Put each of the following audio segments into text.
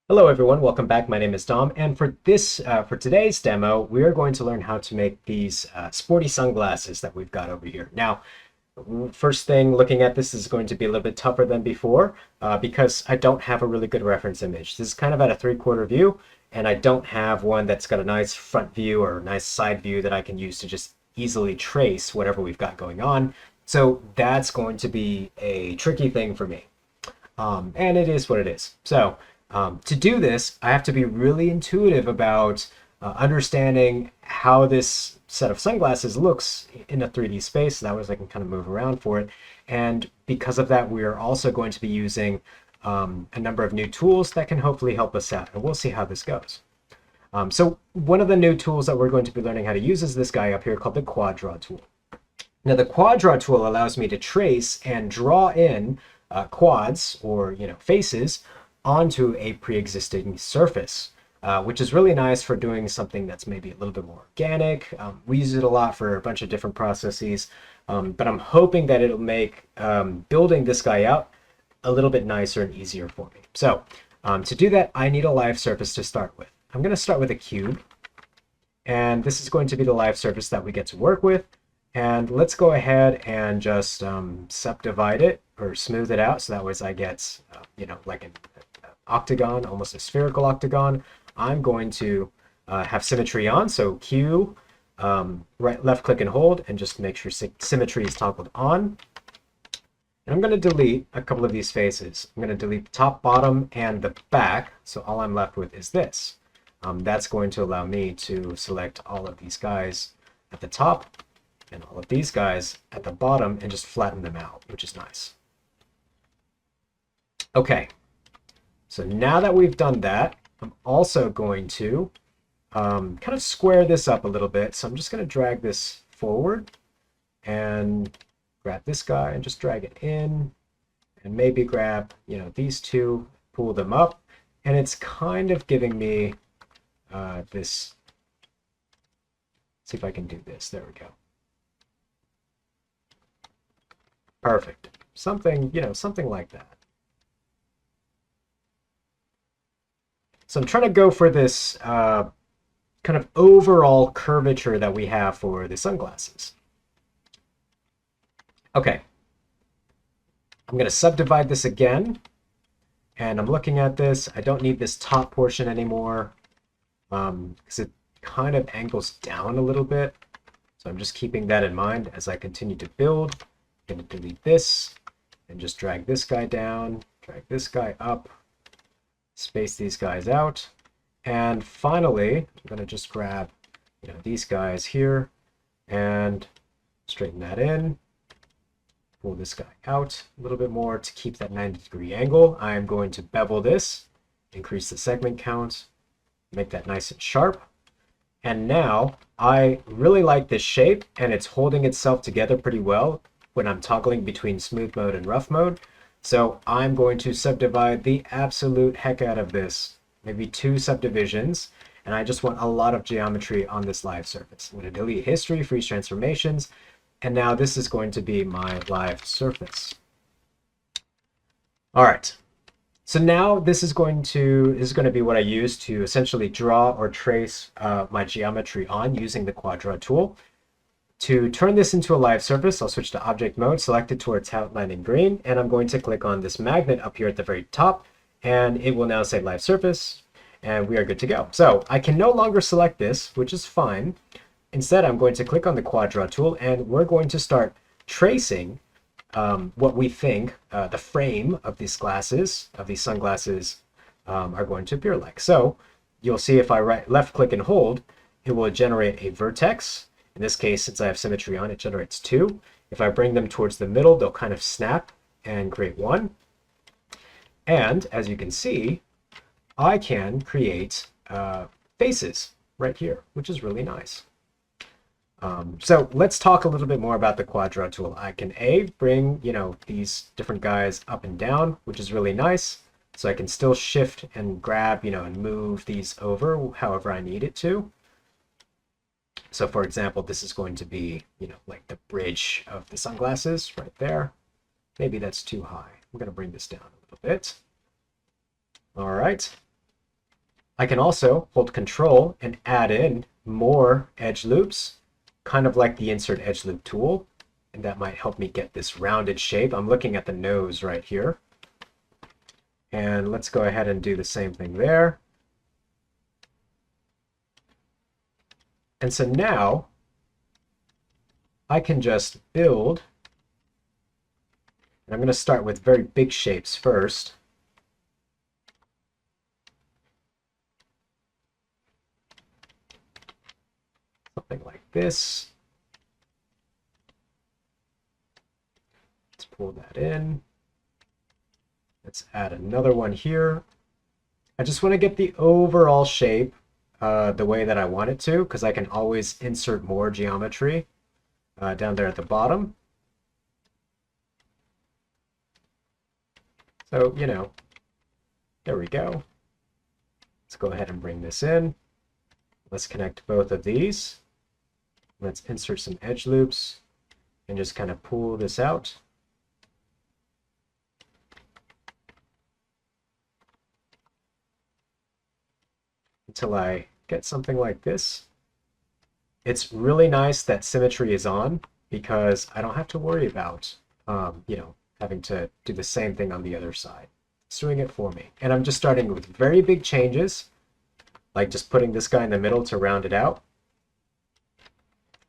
Hello everyone, welcome back. My name is Dom, and for today's demo, we are going to learn how to make these sporty sunglasses that we've got over here. Now, first thing looking at this is going to be a little bit tougher than before because I don't have a really good reference image. This is kind of at a three-quarter view, and I don't have one that's got a nice front view or a nice side view that I can use to just easily trace whatever we've got going on. So that's going to be a tricky thing for me. And it is what it is. So to do this, I have to be really intuitive about understanding how this set of sunglasses looks in a 3D space. That way I can kind of move around for it. And because of that, we are also going to be using a number of new tools that can hopefully help us out. And we'll see how this goes. So one of the new tools that we're going to be learning how to use is this guy up here called the Quad Draw tool. Now the Quad Draw tool allows me to trace and draw in quads or faces onto a pre-existing surface, which is really nice for doing something that's maybe a little bit more organic. We use it a lot for a bunch of different processes, but I'm hoping that it'll make building this guy out a little bit nicer and easier for me. So to do that, I need a live surface to start with. I'm going to start with a cube, and this is going to be the live surface that we get to work with. And let's go ahead and just subdivide it or smooth it out so that way I get, like an octagon, almost a spherical octagon. I'm going to have symmetry on, so Q, left click and hold, and just make sure symmetry is toggled on. And I'm going to delete a couple of these faces. I'm going to delete the top, bottom, and the back, so all I'm left with is this. That's going to allow me to select all of these guys at the top and all of these guys at the bottom and just flatten them out, which is nice. Okay, so now that we've done that, I'm also going to kind of square this up a little bit. So I'm just going to drag this forward and grab this guy and just drag it in, and maybe grab, these two, pull them up, and it's kind of giving me this. Let's see if I can do this. There we go. Perfect. Something, something like that. So I'm trying to go for this kind of overall curvature that we have for the sunglasses. Okay. I'm going to subdivide this again. And I'm looking at this. I don't need this top portion anymore because it kind of angles down a little bit. So I'm just keeping that in mind as I continue to build. I'm going to delete this and just drag this guy down, drag this guy up, space these guys out. And finally, I'm going to just grab these guys here and straighten that in. Pull this guy out a little bit more to keep that 90-degree angle. I'm going to bevel this, increase the segment count, make that nice and sharp. And now I really like this shape, and it's holding itself together pretty well when I'm toggling between smooth mode and rough mode. So I'm going to subdivide the absolute heck out of this, maybe 2 subdivisions, and I just want a lot of geometry on this live surface. I'm going to delete history, freeze transformations, and now this is going to be my live surface. All right. So now this is going to be what I use to essentially draw or trace my geometry on using the Quad Draw tool. To turn this into a live surface, I'll switch to object mode, select it towards outlining green, and I'm going to click on this magnet up here at the very top, and it will now say live surface, and we are good to go. So I can no longer select this, which is fine. Instead, I'm going to click on the Quad Draw tool, and we're going to start tracing what we think the frame of these sunglasses, are going to appear like. So you'll see if I left click and hold, it will generate a vertex. In this case, since I have symmetry on, it generates 2. If I bring them towards the middle, they'll kind of snap and create 1. And as you can see, I can create faces right here, which is really nice. So let's talk a little bit more about the Quad Draw tool. I can bring, these different guys up and down, which is really nice. So I can still shift and grab, and move these over however I need it to. So for example, this is going to be, like the bridge of the sunglasses right there. Maybe that's too high. I'm going to bring this down a little bit. All right. I can also hold Control and add in more edge loops, kind of like the Insert Edge Loop tool, and that might help me get this rounded shape. I'm looking at the nose right here. And let's go ahead and do the same thing there. And so now I can just build. And I'm going to start with very big shapes first. Something like this. Let's pull that in. Let's add another one here. I just want to get the overall shape the way that I want it to, because I can always insert more geometry down there at the bottom. So, you know, there we go. Let's go ahead and bring this in. Let's connect both of these. Let's insert some edge loops and just kind of pull this out. Until I get something like this. It's really nice that symmetry is on because I don't have to worry about, you know, having to do the same thing on the other side. It's doing it for me. And I'm just starting with very big changes, like just putting this guy in the middle to round it out.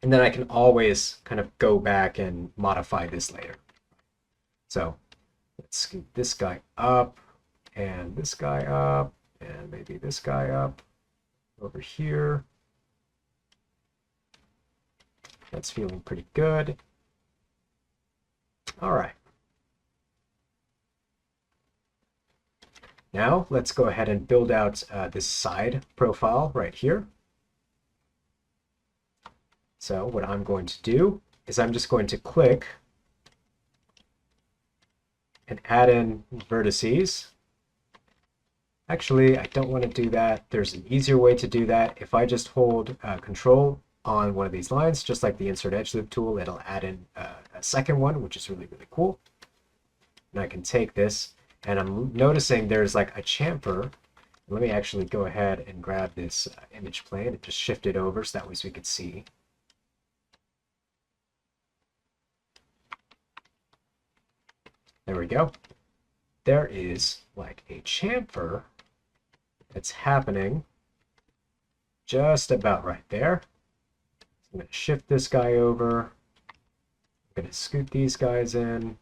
And then I can always kind of go back and modify this later. So let's scoot this guy up and this guy up and maybe this guy up over here. That's feeling pretty good. All right. Now let's go ahead and build out this side profile right here. So what I'm going to do is I'm just going to click and add in vertices. Actually, I don't want to do that. There's an easier way to do that. If I just hold Control on one of these lines, just like the Insert Edge Loop tool, it'll add in a second one, which is really, really cool. And I can take this, and I'm noticing there's like a chamfer. Let me actually go ahead and grab this image plane and just shift it over so that way we could see. There we go. There is like a chamfer that's happening just about right there. I'm going to shift this guy over. I'm going to scoot these guys in.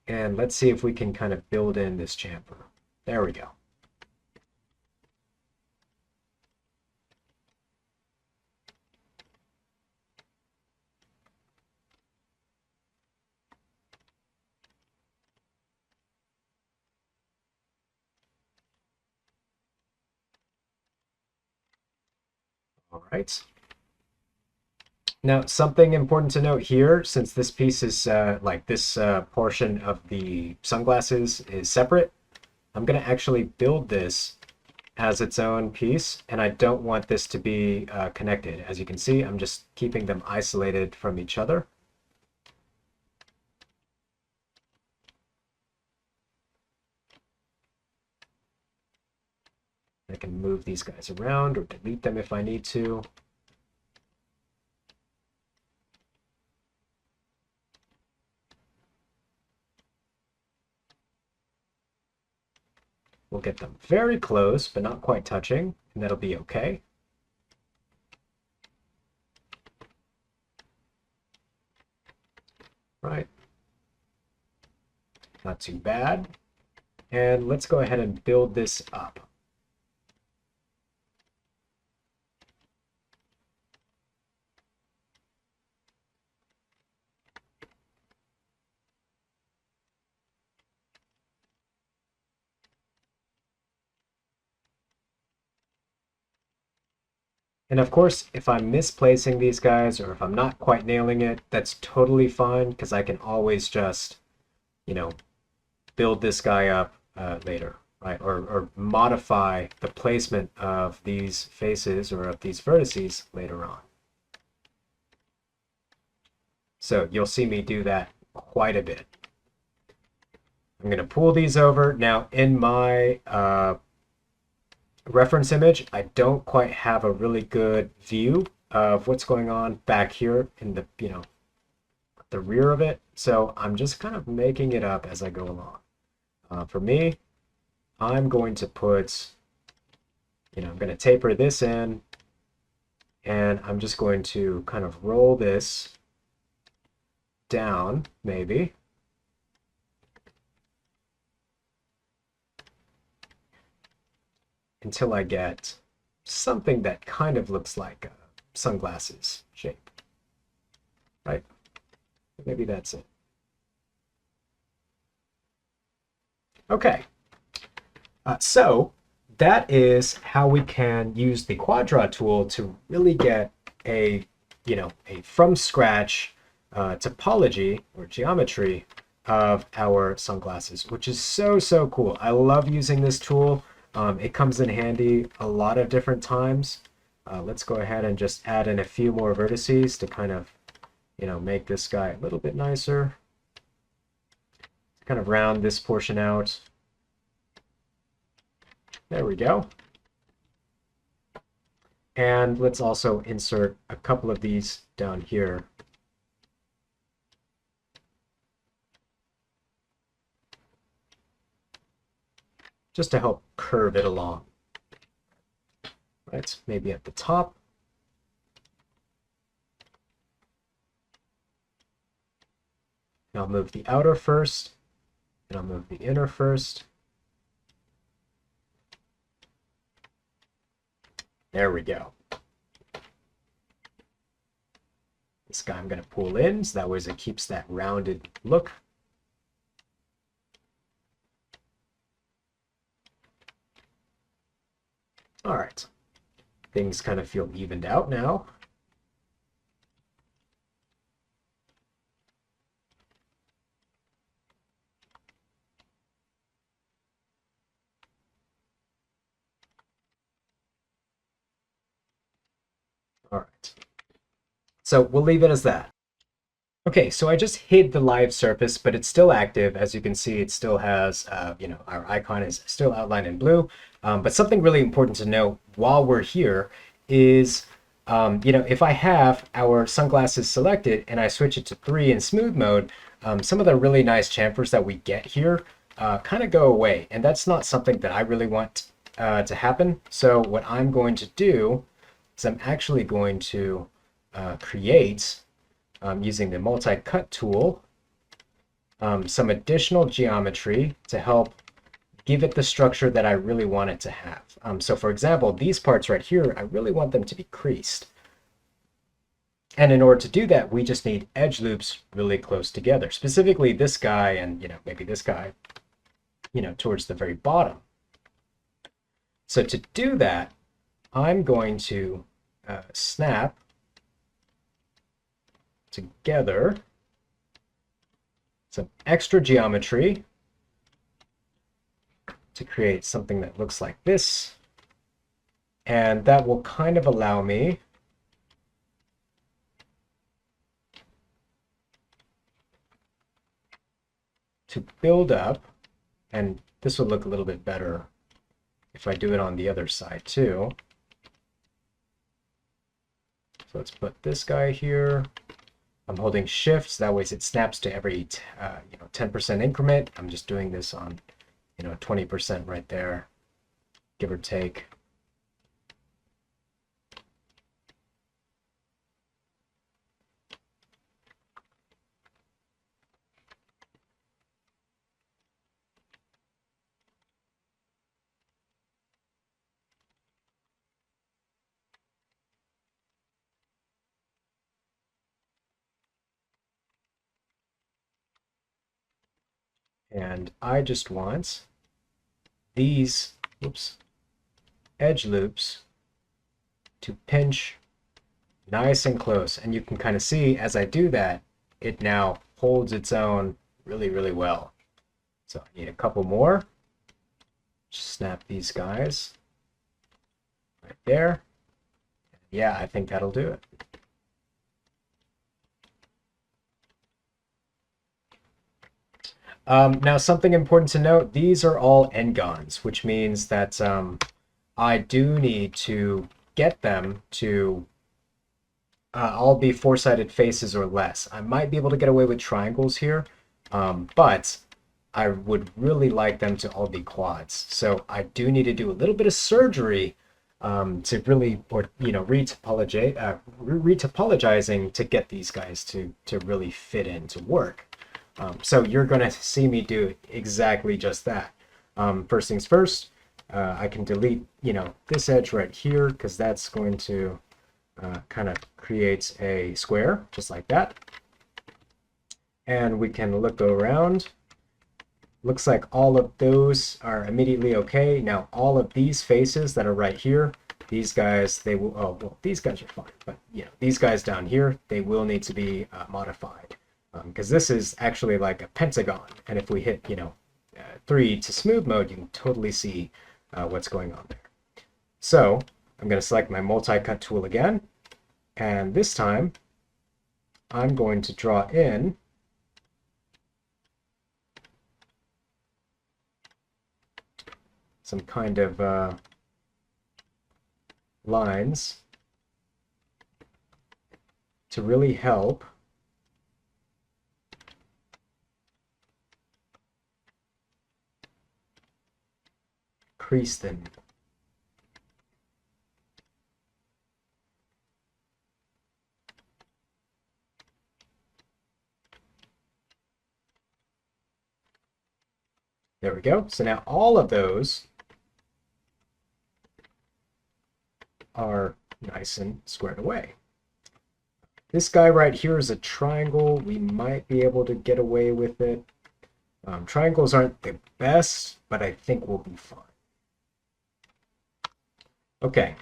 And let's see if we can kind of build in this chamfer. There we go. All right. Now, something important to note here, since this piece is like this portion of the sunglasses is separate, I'm going to actually build this as its own piece, and I don't want this to be connected. As you can see, I'm just keeping them isolated from each other. I can move these guys around or delete them if I need to. We'll get them very close, but not quite touching, and that'll be okay. Right. Not too bad. And let's go ahead and build this up. And of course, if I'm misplacing these guys or if I'm not quite nailing it, that's totally fine because I can always just, you know, build this guy up later, right? Or modify the placement of these faces or of these vertices later on. So you'll see me do that quite a bit. I'm going to pull these over. Now in my reference image, I don't quite have a really good view of what's going on back here in the, the rear of it. So I'm just kind of making it up as I go along. For me, I'm going to put, I'm going to taper this in, and I'm just going to kind of roll this down, maybe. Until I get something that kind of looks like a sunglasses shape, right? Maybe that's it. Okay, so that is how we can use the Quad Draw tool to really get a, a from scratch topology or geometry of our sunglasses, which is so, so cool. I love using this tool. It comes in handy a lot of different times. Let's go ahead and just add in a few more vertices to kind of, make this guy a little bit nicer. Kind of round this portion out. There we go. And let's also insert a couple of these down here. Just to help curve it along. Right, maybe at the top. And I'll move the outer first, and I'll move the inner first. There we go. This guy I'm going to pull in, so that way it keeps that rounded look. All right. Things kind of feel evened out now. All right. So we'll leave it as that. Okay, so I just hid the live surface, but it's still active. As you can see, it still has, our icon is still outlined in blue. But something really important to know while we're here is, if I have our sunglasses selected and I switch it to 3 in smooth mode, some of the really nice chamfers that we get here kind of go away. And that's not something that I really want to happen. So what I'm going to do is I'm actually going to create, using the multi-cut tool, some additional geometry to help give it the structure that I really want it to have. So for example, these parts right here, I really want them to be creased. And in order to do that, we just need edge loops really close together, specifically this guy and, maybe this guy, towards the very bottom. So to do that, I'm going to snap together some extra geometry to create something that looks like this. And that will kind of allow me to build up, and this will look a little bit better if I do it on the other side too. So let's put this guy here. I'm holding shift, so that way it snaps to every 10% increment. I'm just doing this on 20% right there, give or take. And I just want these edge loops to pinch nice and close. And you can kind of see as I do that, it now holds its own really, really well. So I need a couple more. Just snap these guys right there. Yeah, I think that'll do it. Now, something important to note, these are all n-gons, which means that I do need to get them to all be four-sided faces or less. I might be able to get away with triangles here, but I would really like them to all be quads. So I do need to do a little bit of surgery to really, or retopologizing to get these guys to really fit in to work. So you're going to see me do exactly just that. First things first, I can delete, this edge right here because that's going to kind of create a square just like that. And we can look around. Looks like all of those are immediately okay. Now all of these faces that are right here, these guys, they will, oh, well, these guys are fine, but these guys down here, they will need to be modified. Because this is actually like a pentagon, and if we hit 3 to smooth mode, you can totally see what's going on there. So I'm going to select my multi-cut tool again, and this time I'm going to draw in some kind of lines to really help crease them. There we go. So now all of those are nice and squared away. This guy right here is a triangle. We might be able to get away with it. Triangles aren't the best, but I think we'll be fine. Okay,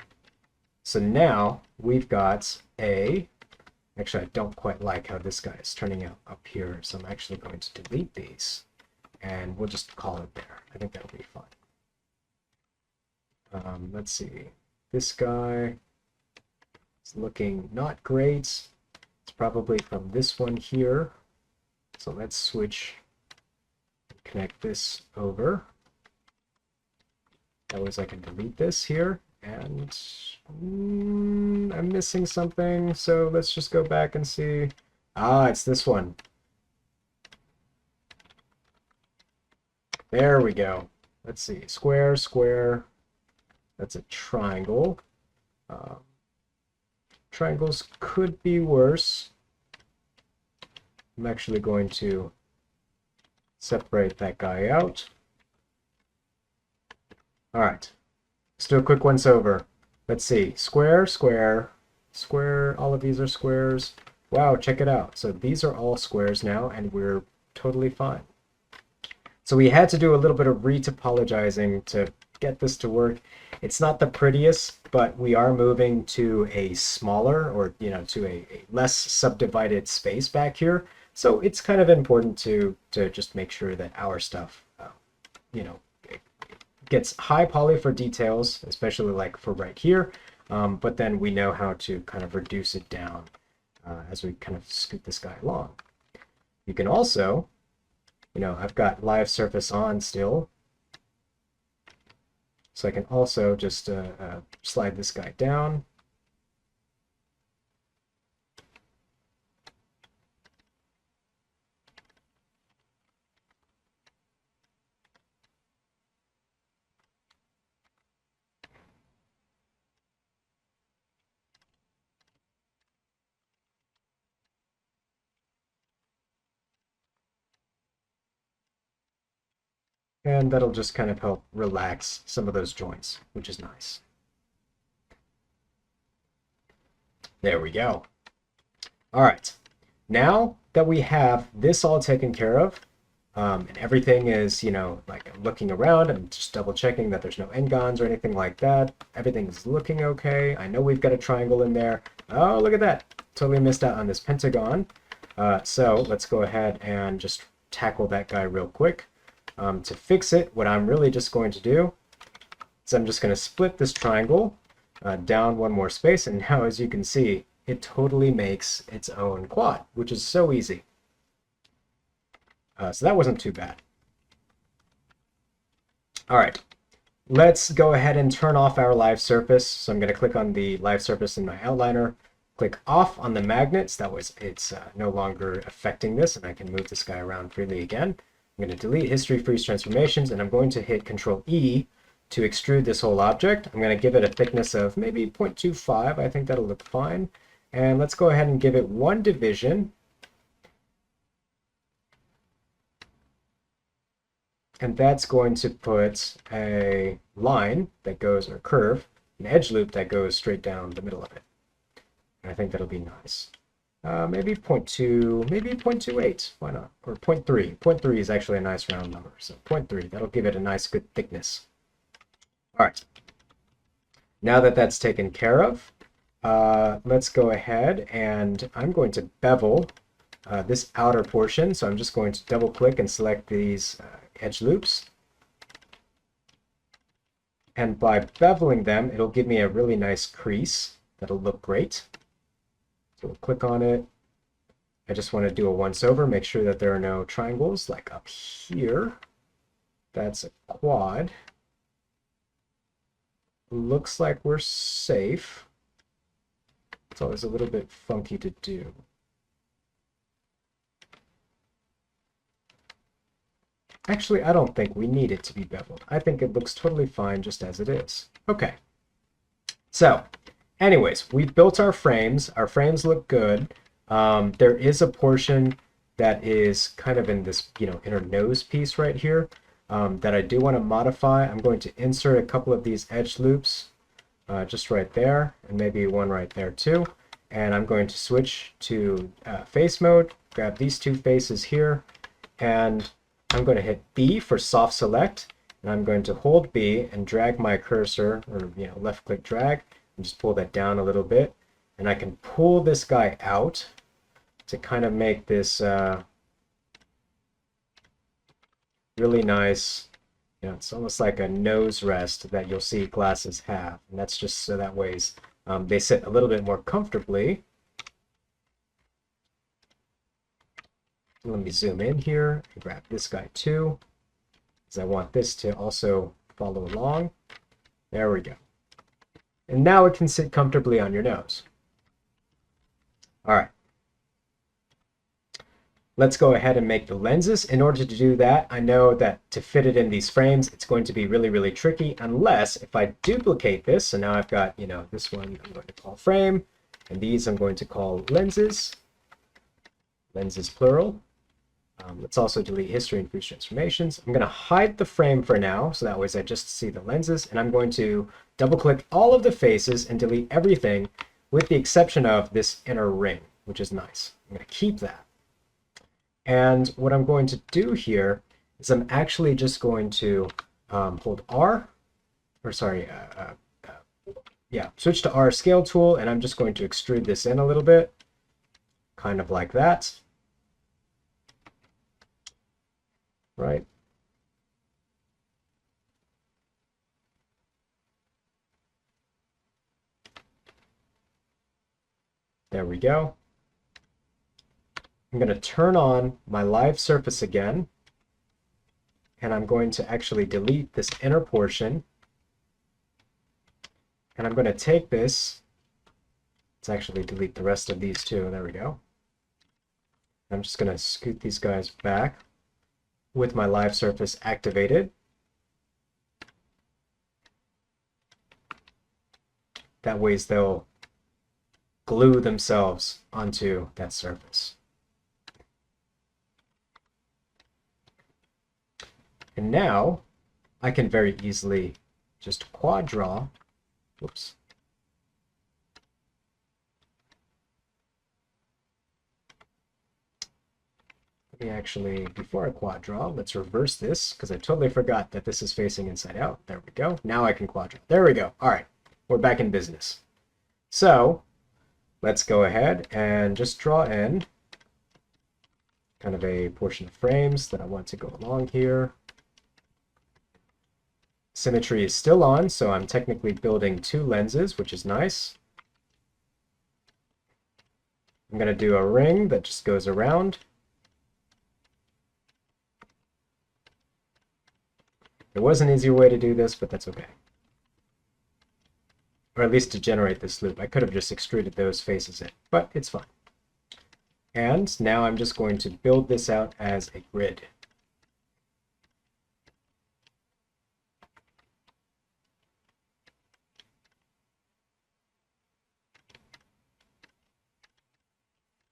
so now we've got actually I don't quite like how this guy is turning out up here, so I'm actually going to delete these, and we'll just call it there. I think that'll be fine. Let's see, this guy is looking not great. It's probably from this one here, so let's switch, connect this over. That way I can delete this here. And I'm missing something, so let's just go back and see. Ah, it's this one. There we go. Let's see. Square, square. That's a triangle. Triangles could be worse. I'm actually going to separate that guy out. All right. Let's do a quick once over. Let's see. Square, square, square. All of these are squares. Wow, check it out. So these are all squares now, and we're totally fine. So we had to do a little bit of retopologizing to get this to work. It's not the prettiest, but we are moving to a smaller, or to a less subdivided space back here. So it's kind of important to just make sure that our stuff, gets high poly for details, especially like for right here, but then we know how to kind of reduce it down as we kind of scoot this guy along. You can also, I've got live surface on still, so I can also just slide this guy down. And that'll just kind of help relax some of those joints, which is nice. There we go. All right, now that we have this all taken care of, and everything is, like I'm looking around, I'm just double checking that there's no n-gons or anything like that. Everything's looking okay. I know we've got a triangle in there. Oh, look at that. Totally missed out on this pentagon. So let's go ahead and just tackle that guy real quick. To fix it, what I'm really just going to do is I'm just going to split this triangle down one more space, and now as you can see, it totally makes its own quad, which is so easy. So that wasn't too bad. All right, let's go ahead and turn off our live surface. So I'm going to click on the live surface in my outliner, click off on the magnets. That was it's no longer affecting this, and I can move this guy around freely again. I'm going to delete history, freeze transformations, and I'm going to hit Control E to extrude this whole object. I'm going to give it a thickness of maybe 0.25. I think that'll look fine. And let's go ahead and give it one division. And that's going to put a line that goes, or curve, an edge loop that goes straight down the middle of it. And I think that'll be nice. Maybe 0.2, maybe 0.28, why not? Or 0.3. 0.3 is actually a nice round number, so 0.3, that'll give it a nice good thickness. All right, now that that's taken care of, let's go ahead and I'm going to bevel this outer portion. So I'm just going to double click and select these edge loops. And by beveling them, it'll give me a really nice crease that'll look great. So we'll click on it. I just want to do a once over, make sure that there are no triangles like up here. That's a quad. Looks like we're safe. It's always a little bit funky to do. Actually, I don't think we need it to be beveled. I think it looks totally fine just as it is. Okay. So, anyways, we've built our frames. Our frames look good. There is a portion that is kind of in this, inner nose piece right here that I do want to modify. I'm going to insert a couple of these edge loops just right there, and maybe one right there too. And I'm going to switch to face mode, grab these two faces here, and I'm going to hit B for soft select, and I'm going to hold B and drag my cursor, or left click drag, and just pull that down a little bit. And I can pull this guy out to kind of make this really nice, it's almost like a nose rest that you'll see glasses have. And that's just so that ways they sit a little bit more comfortably. Let me zoom in here and grab this guy too, because I want this to also follow along. There we go. And now it can sit comfortably on your nose. All right. Let's go ahead and make the lenses. In order to do that, I know that to fit it in these frames, it's going to be really, really tricky unless if I duplicate this. So now I've got, this one I'm going to call frame, and these I'm going to call lenses. Lenses plural. Let's also delete history and freeze transformations. I'm going to hide the frame for now, so that way I just see the lenses, and I'm going to double click all of the faces and delete everything with the exception of this inner ring, which is nice. I'm going to keep that. And what I'm going to do here is I'm actually just going to hold R, or sorry, switch to R scale tool, and I'm just going to extrude this in a little bit, kind of like that. Right. There we go. I'm going to turn on my live surface again, and I'm going to actually delete this inner portion. And I'm going to take this, let's actually delete the rest of these too. There we go. I'm just going to scoot these guys back with my live surface activated. That way they'll glue themselves onto that surface. And now I can very easily just quad draw. Whoops. Let me actually, before I quad draw, let's reverse this because I totally forgot that this is facing inside out. There we go. Now I can quad draw. There we go. All right, we're back in business. So let's go ahead and just draw in kind of a portion of frames that I want to go along here. Symmetry is still on, so I'm technically building two lenses, which is nice. I'm going to do a ring that just goes around. There was an easier way to do this, but that's okay. Or at least to generate this loop. I could have just extruded those faces in, but it's fine. And now I'm just going to build this out as a grid.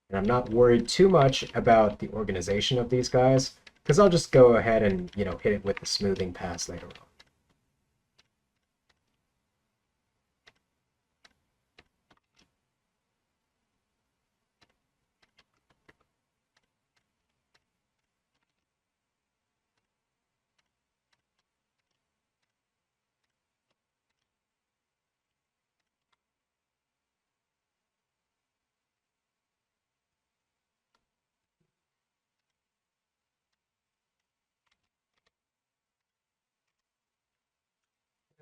And I'm not worried too much about the organization of these guys, because I'll just go ahead and, hit it with the smoothing pass later on.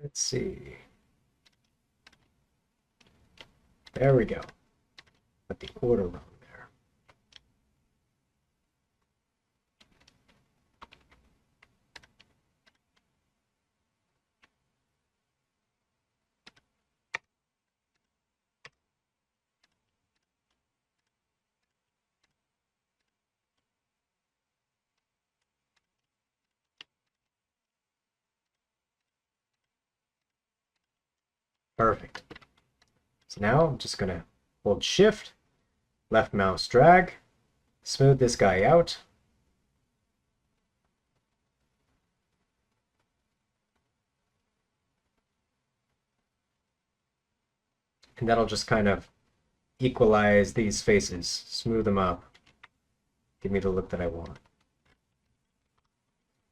Let's see. There we go. Put the order wrong there. Perfect. So now I'm just going to hold Shift, left mouse drag, smooth this guy out. And that'll just kind of equalize these faces, smooth them up, give me the look that I want.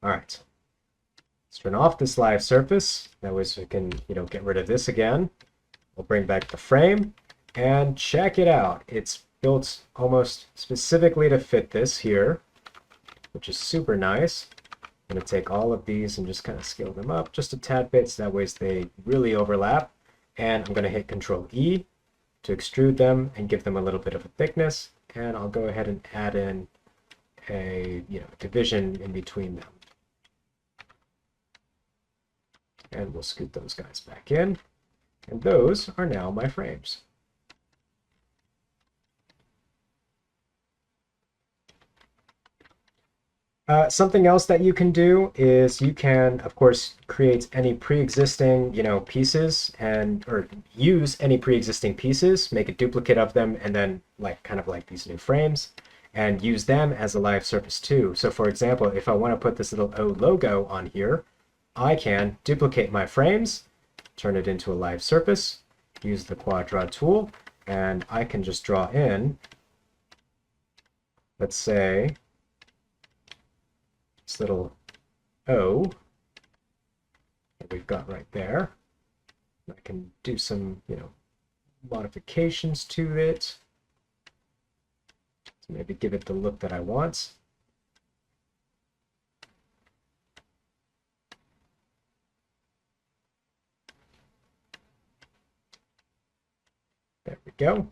All right. Let's turn off this live surface. That way so we can, get rid of this again. We'll bring back the frame and check it out. It's built almost specifically to fit this here, which is super nice. I'm going to take all of these and just kind of scale them up just a tad bit so that way they really overlap. And I'm going to hit Control E to extrude them and give them a little bit of a thickness. And I'll go ahead and add in a division in between them. And we'll scoot those guys back in. And those are now my frames. Something else that you can do is you can, of course, create any pre-existing, pieces or use any pre-existing pieces, make a duplicate of them, and then kind of like these new frames, and use them as a live surface too. So for example, if I want to put this little O logo on here, I can duplicate my frames, turn it into a live surface, use the Quadra tool, and I can just draw in, let's say, this little O that we've got right there. I can do some, modifications to it to maybe give it the look that I want. There we go.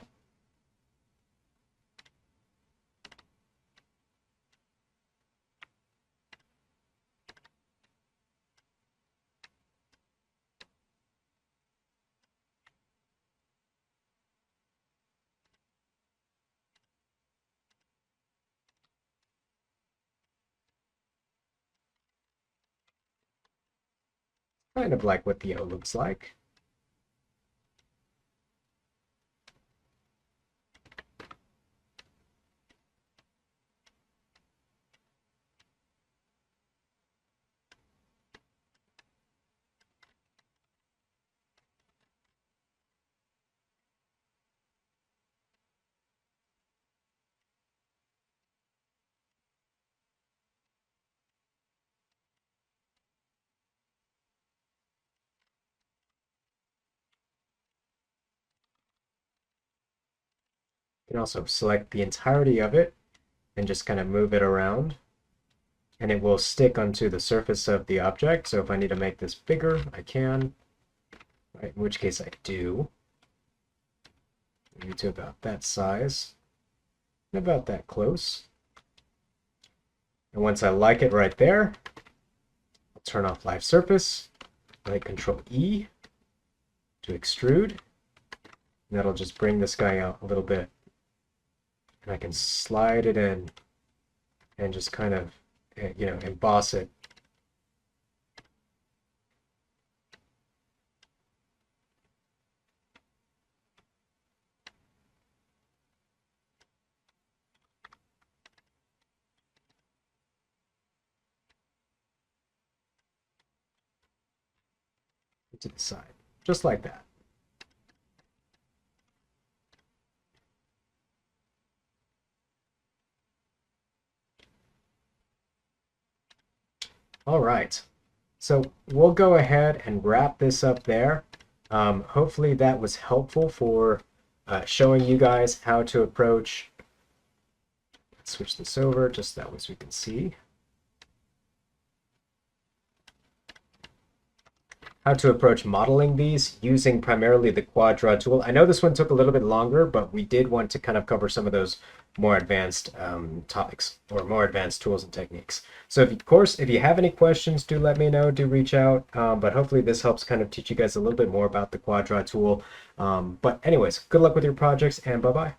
Kind of like what the O looks like. You can also select the entirety of it and just kind of move it around, and it will stick onto the surface of the object. So if I need to make this bigger, I can, right? In which case I do. Maybe to about that size, and about that close. And once I like it right there, I'll turn off live surface, right Control E to extrude. And that'll just bring this guy out a little bit. And I can slide it in and just kind of, you know, emboss it. To the side, just like that. All right, so we'll go ahead and wrap this up there. Hopefully that was helpful for showing you guys how to approach. Let's switch this over just that way so we can see. How to approach modeling these using primarily the Quad Draw tool. I know this one took a little bit longer, but we did want to kind of cover some of those more advanced topics or more advanced tools and techniques. So of course, if you have any questions, do let me know, do reach out. But hopefully this helps kind of teach you guys a little bit more about the Quad Draw tool. But anyways, good luck with your projects and bye-bye.